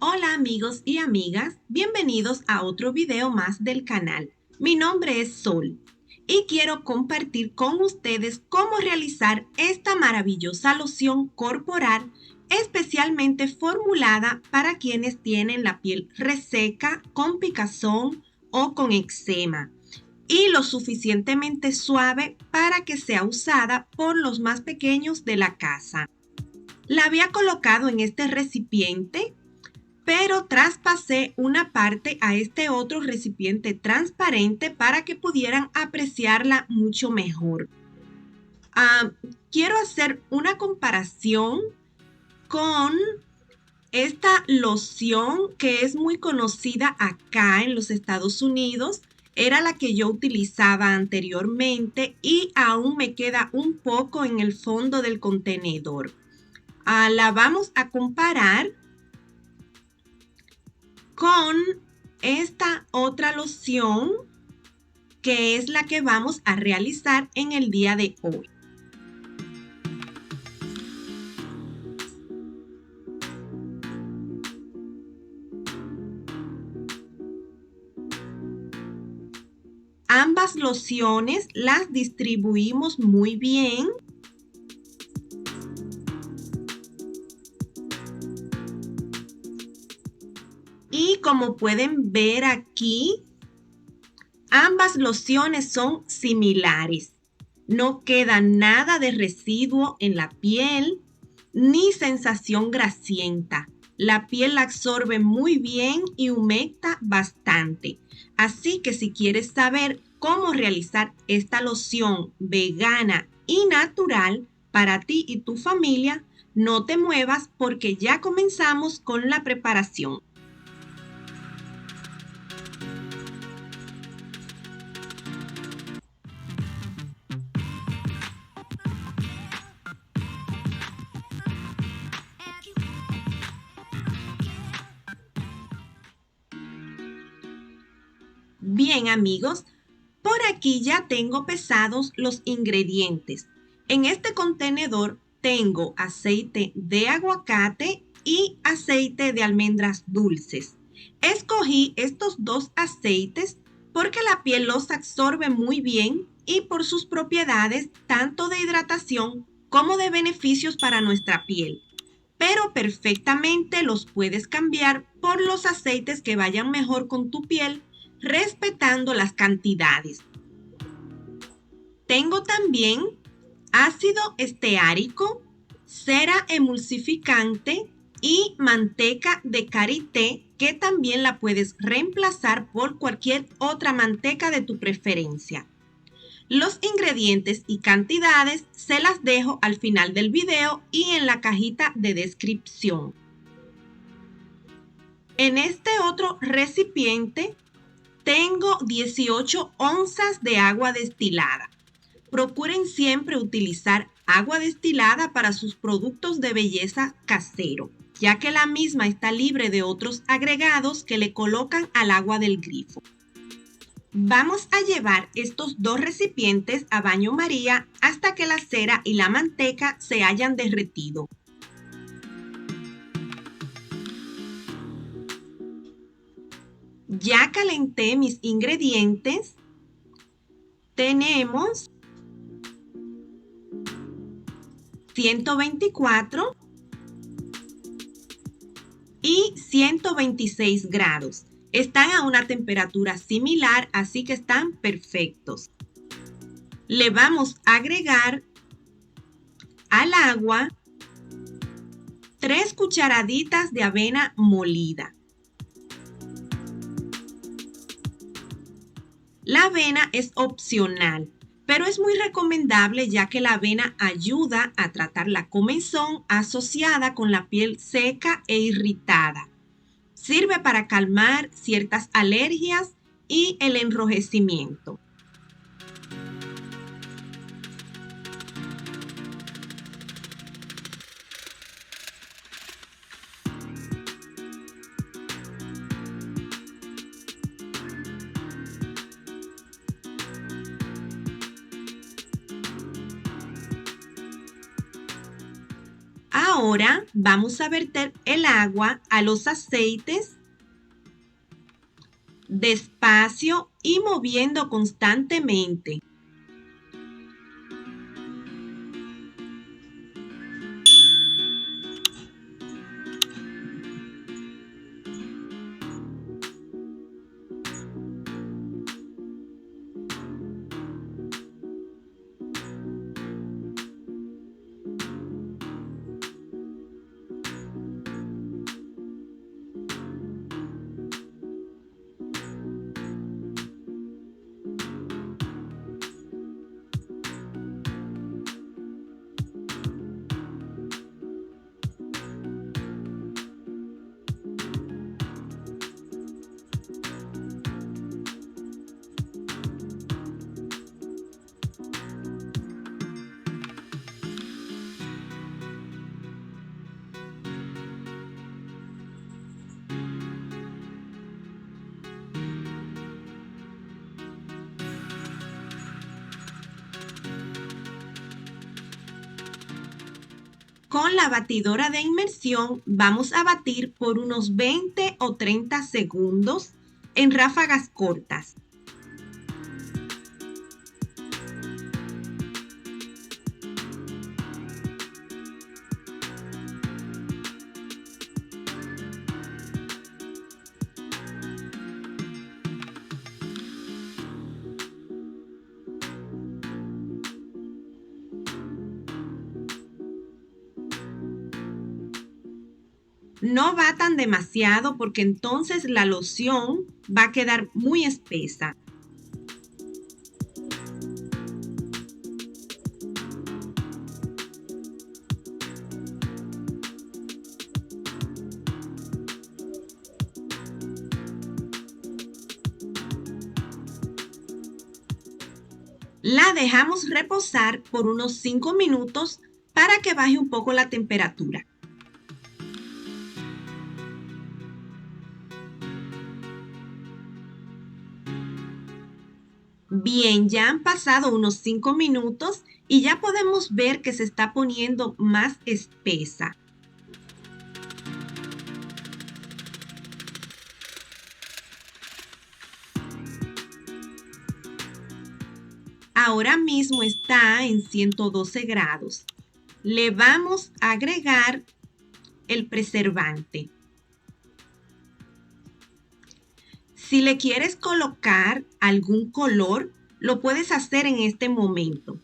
Hola amigos y amigas, bienvenidos a otro video más del canal. Mi nombre es Sol y quiero compartir con ustedes cómo realizar esta maravillosa loción corporal especialmente formulada para quienes tienen la piel reseca, con picazón o con eczema y lo suficientemente suave para que sea usada por los más pequeños de la casa. La había colocado en este recipiente, pero traspasé una parte a este otro recipiente transparente para que pudieran apreciarla mucho mejor. Ah, Quiero hacer una comparación con esta loción que es muy conocida acá en los Estados Unidos. Era la que yo utilizaba anteriormente y aún me queda un poco en el fondo del contenedor. La vamos a comparar con esta otra loción que es la que vamos a realizar en el día de hoy. Ambas lociones las distribuimos muy bien y como pueden ver aquí, ambas lociones son similares. No queda nada de residuo en la piel ni sensación grasienta. La piel la absorbe muy bien y humecta bastante. Así que si quieres saber cómo realizar esta loción vegana y natural para ti y tu familia, no te muevas porque ya comenzamos con la preparación. Bien amigos, por aquí ya tengo pesados los ingredientes. En este contenedor tengo aceite de aguacate y aceite de almendras dulces. Escogí estos dos aceites porque la piel los absorbe muy bien y por sus propiedades tanto de hidratación como de beneficios para nuestra piel. Pero perfectamente los puedes cambiar por los aceites que vayan mejor con tu piel, respetando las cantidades. Tengo también ácido esteárico, cera emulsificante y manteca de karité, que también la puedes reemplazar por cualquier otra manteca de tu preferencia. Los ingredientes y cantidades se las dejo al final del video y en la cajita de descripción. En este otro recipiente tengo 18 onzas de agua destilada. Procuren siempre utilizar agua destilada para sus productos de belleza casero, ya que la misma está libre de otros agregados que le colocan al agua del grifo. Vamos a llevar estos dos recipientes a baño María hasta que la cera y la manteca se hayan derretido. Ya calenté mis ingredientes. Tenemos 124 y 126 grados. Están a una temperatura similar, así que están perfectos. Le vamos a agregar al agua 3 cucharaditas de avena molida. La avena es opcional, pero es muy recomendable ya que la avena ayuda a tratar la comezón asociada con la piel seca e irritada. Sirve para calmar ciertas alergias y el enrojecimiento. Ahora vamos a verter el agua a los aceites despacio y moviendo constantemente. Con la batidora de inmersión vamos a batir por unos 20 o 30 segundos en ráfagas cortas. No batan demasiado porque entonces la loción va a quedar muy espesa. La dejamos reposar por unos 5 minutos para que baje un poco la temperatura. Bien, ya han pasado unos 5 minutos y ya podemos ver que se está poniendo más espesa. Ahora mismo está en 112 grados. Le vamos a agregar el preservante. Si le quieres colocar algún color, lo puedes hacer en este momento.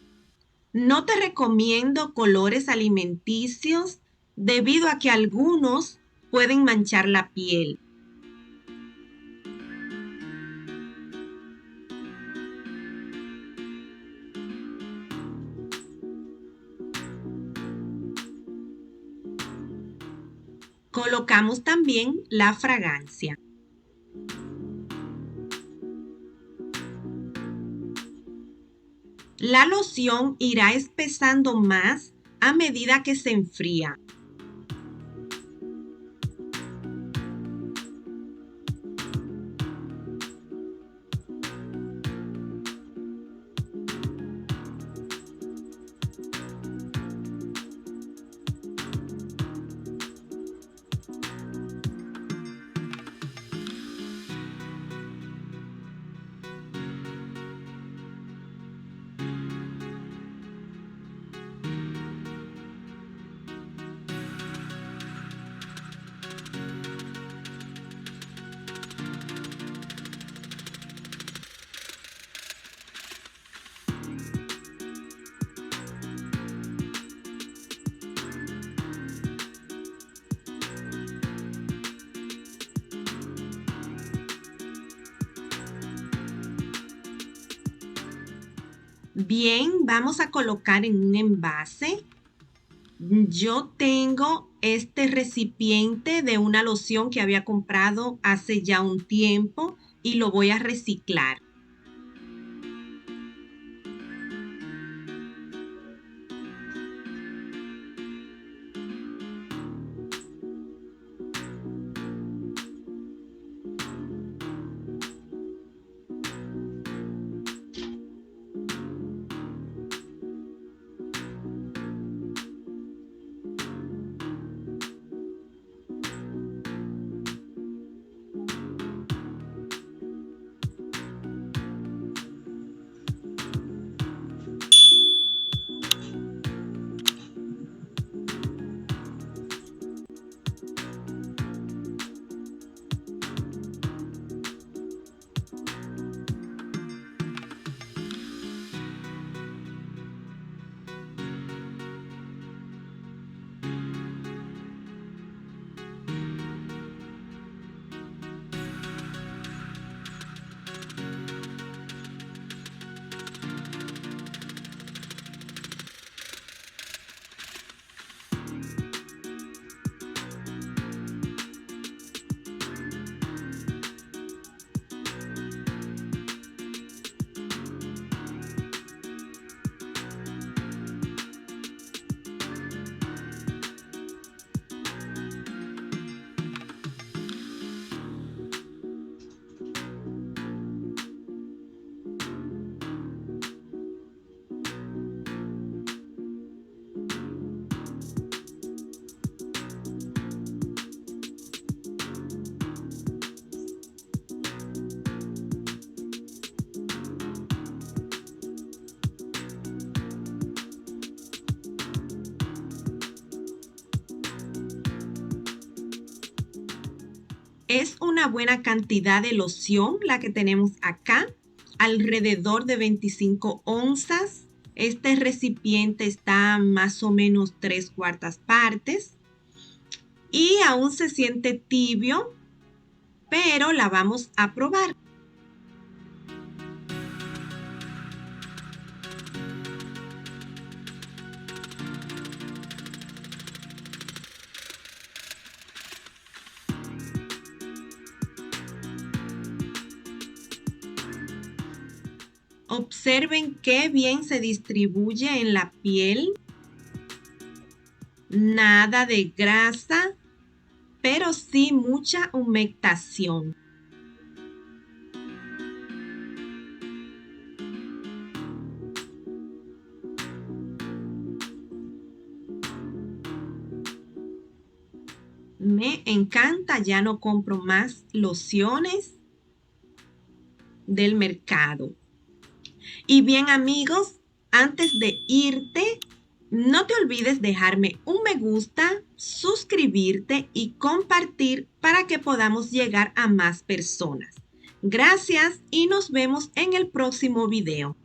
No te recomiendo colores alimenticios debido a que algunos pueden manchar la piel. Colocamos también la fragancia. La loción irá espesando más a medida que se enfría. Bien, vamos a colocar en un envase. Yo tengo este recipiente de una loción que había comprado hace ya un tiempo y lo voy a reciclar. Es una buena cantidad de loción la que tenemos acá, alrededor de 25 onzas. Este recipiente está más o menos 3/4 partes y aún se siente tibio, pero la vamos a probar. Observen qué bien se distribuye en la piel. Nada de grasa, pero sí mucha humectación. Me encanta, ya no compro más lociones del mercado. Y bien amigos, antes de irte, no te olvides dejarme un me gusta, suscribirte y compartir para que podamos llegar a más personas. Gracias y nos vemos en el próximo video.